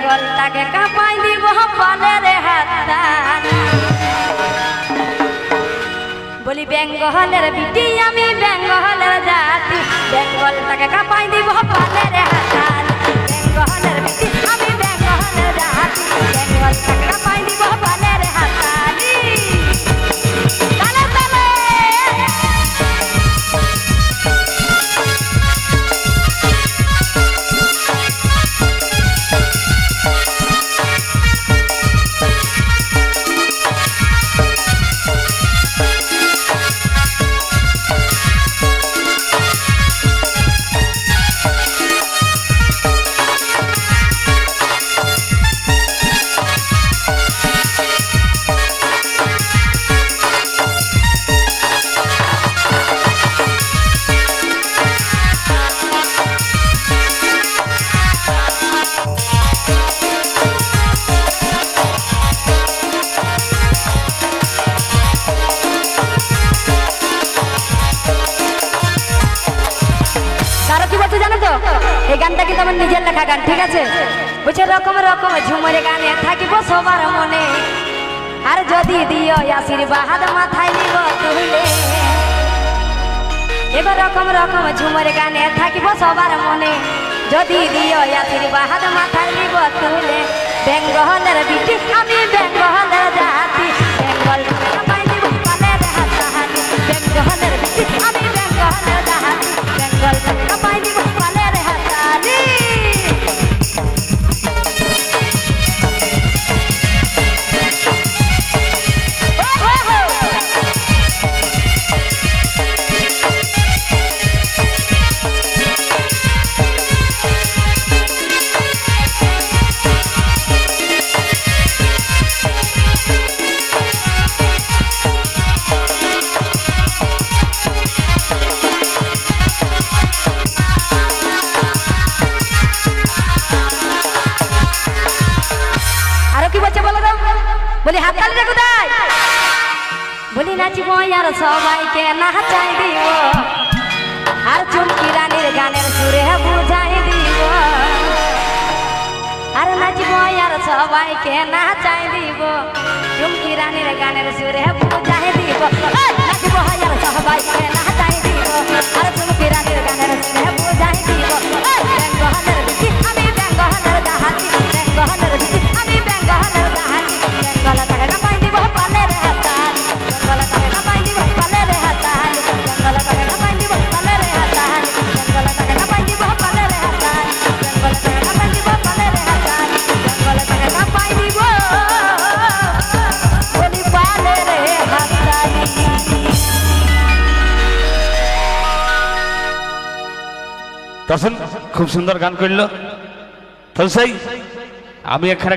বেঙ্গলটাকে কাঁপাই দিব পালের হাতটা বলি বেঙ্গলের বিটি আমি বেঙ্গলের জাতি বেঙ্গলটাকে কাঁপাই দিব পালের হাতটা বেঙ্গলের বিটি আমি বেঙ্গলের জাতি বেঙ্গলটাকে কাঁপাই দিব পালের হাততালি তালে তালে এই গানটা কিন্তু আমার নিজের লেখা গান ঠিক আছে বুঝে রকম রকম ঝুমরে গানে থাকিব সবার মনে আর যদি দিও আশীর্বাদ মাথায় নিব তুলে এবার রকম রকম ঝুমরে গানে থাকিব সবার মনে যদি দিও আশীর্বাদ মাথায় নিব তুলে বেঙ্গলের বিটি আমি বেঙ্গলের জাতি বেঙ্গল কাঁপাই দিব পালের হাততালি বেঙ্গলের বিটি আমি বেঙ্গলের জাতি বেঙ্গল কাঁপাই দিব পালের হাততালি বলি হাততালিটা কোথায় বলি নাচিব আর সবাইকে নাচাই দিব আর চুমকি রানীর গানের সুরে বুঝাই দিব আর নাচিব আর সবাইকে নাচাই দিব চুমকি রানীর গানের সুরে বুঝাই দিব নাচিব আর সবাইকে নাচাই দিব আর চুমকি রানীর গানের সুরে বুঝাই দিব বেঙ্গলের বিটি আমি বেঙ্গলের জাতি বেঙ্গলের বিটি আমি বেঙ্গলের জাতি বেঙ্গলটাকে কাঁপাই দিব পালের হাততালি বেঙ্গলটাকে কাঁপাই দিব পালের হাততালি বেঙ্গলটাকে কাঁপাই দিব পালের হাততালি বেঙ্গলটাকে কাঁপাই দিব পালের হাততালি বেঙ্গলটাকে কাঁপাই দিব পালের হাততালি বেঙ্গলটাকে কাঁপাই দিব বলি পালের হাততালি দর্শন খুব সুন্দর গান করলো তো সেই আমি এখানে